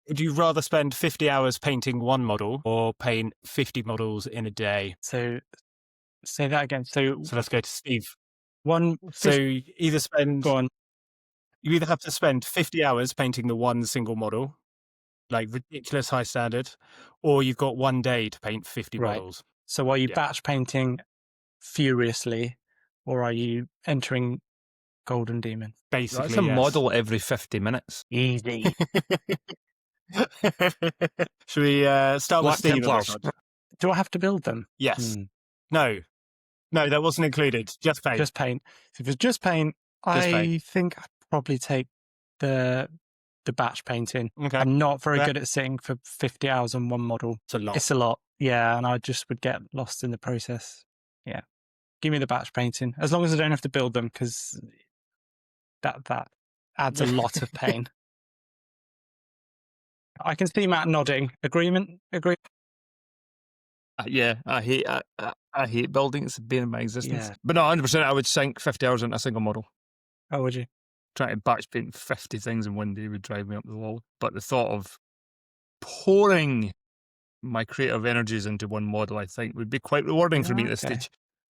Would you rather spend 50 hours painting one model or paint 50 models in a day? So say that again. So So let's go to Steve. one So fifth. you either Go on. have to spend 50 hours painting the one single model, like ridiculous high standard, or you've got 1 day to paint 50 Right. models. So are you Yeah. batch painting furiously, or are you entering Golden Demon? Basically, That's a yes. model every 50 minutes. Easy. Should we start with Black Steve? on this Templars. one? Do I have to build them? Yes. No, that wasn't included. Just paint. Just paint. So if it's just paint, I paint. think I'd probably take the batch painting. Okay. I'm not very Yeah. good at sitting for 50 hours on one model. It's a lot. It's a lot. Yeah, and I just would get lost in the process. Yeah. Give me the batch painting. As long as I don't have to build them, because that adds a lot of pain. I can see Matt nodding. Agreement? Agree? Yeah, I hate building. It's the bane of my existence. Yeah. But no, 100%, I would sink 50 hours into a single model. Oh, would you? Trying to batch paint 50 things in one day would drive me up the wall. But the thought of pouring my creative energies into one model, I think, would be quite rewarding for me at this Okay. stage.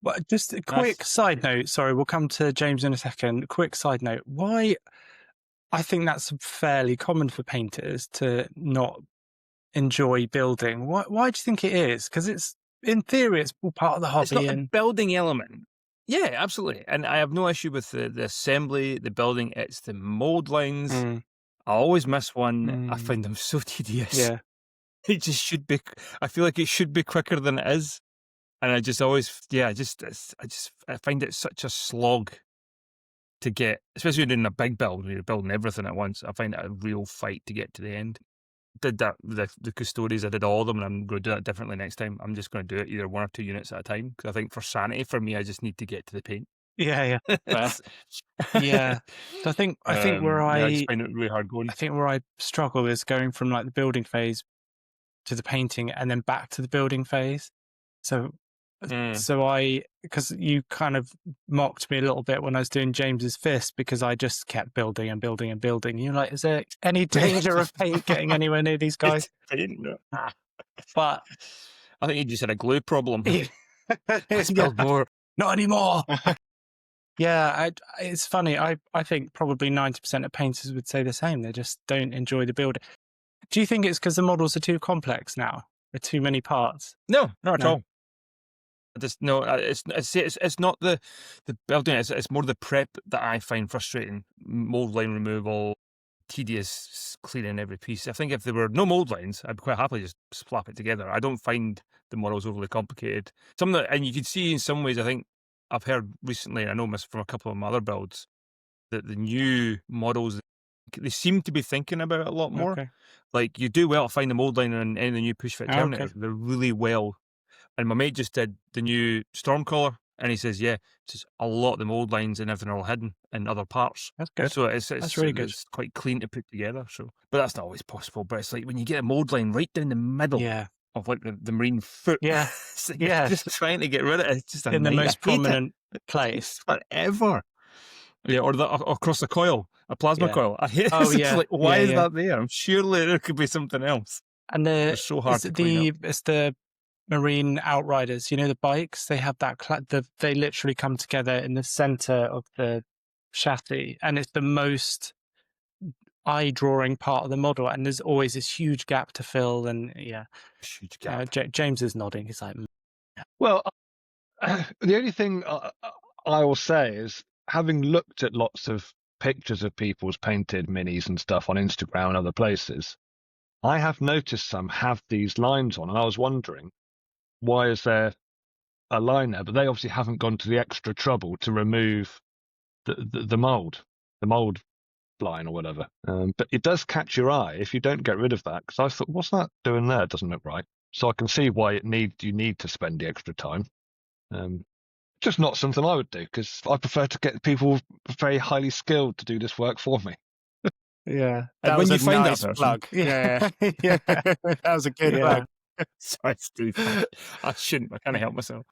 Well, just a quick side note. Sorry, we'll come to James in a second. Quick side note. Why? I think that's fairly common for painters to not enjoy building. Why do you think it is? Because it's, in theory, it's all part of the hobby. It's not a building element. Yeah, absolutely. And I have no issue with the assembly, the building. It's the mold lines. I always miss one. I find them so tedious. Yeah. It just should be. I feel like it should be quicker than it is. And I just always, I find it such a slog to get, especially doing a big build where you're building everything at once. I find it a real fight to get to the end. Did that, the Custodies, I did all of them, and I'm going to do that differently next time. I'm just going to do it either 1 or 2 units at a time, because I think for sanity, for me, I just need to get to the paint. Yeah. Yeah. So I think where I just find it really hard going. I think where I struggle is going from like the building phase to the painting and then back to the building phase. So because you kind of mocked me a little bit when I was doing James's Fist, because I just kept building and building and building. You're like, is there any danger of paint getting anywhere near these guys? I didn't know. But I think you just had a glue problem. It's Build more. Not anymore. Yeah, it's funny. I think probably 90% of painters would say the same. They just don't enjoy the building. Do you think it's because the models are too complex now? There are too many parts? No, not at No. all. It's not the building. It's more the prep that I find frustrating. Mold line removal, tedious cleaning every piece. I think if there were no mold lines, I'd quite happily just slap it together. I don't find the models overly complicated. And you can see in some ways, I think I've heard recently, I know this from a couple of my other builds, that the new models, they seem to be thinking about it a lot more. Okay. Like, you do well to find the mold line on any of the new push fit Okay. Terminators. They're really well. And my mate just did the new Stormcaller, and he says, yeah, it's just a lot of the mold lines and everything are all hidden in other parts. That's good. So it's really good. It's quite clean to put together. So, but that's not always possible. But it's like when you get a mold line right down the middle Yeah. of like the marine foot. Yeah. It's like Yeah. just trying to get rid of it. It's just a In the nightmare. most I hate it. prominent place. Forever. Yeah, or across the coil, a plasma Yeah. coil. I hate it. Oh, It's yeah. like, why Yeah, is yeah. that there? Surely there could be something else. And They're so hard to clean up. it's the Marine Outriders, the bikes, they have that, they literally come together in the center of the chassis, and it's the most eye-drawing part of the model, and there's always this huge gap to fill, and Huge gap. James is nodding. He's like, Well, the only thing I will say is, having looked at lots of pictures of people's painted minis and stuff on Instagram and other places, I have noticed some have these lines on, and I was wondering, why is there a line there? But they obviously haven't gone to the extra trouble to remove the mold line or whatever. But it does catch your eye if you don't get rid of that, because I thought, what's that doing there? It doesn't look right. So I can see why you need to spend the extra time. Just not something I would do, because I prefer to get people very highly skilled to do this work for me. yeah, And when you find that person, plug. yeah, yeah. That was a good Yeah. plug. sorry, Steve. I shouldn't. I can't help myself.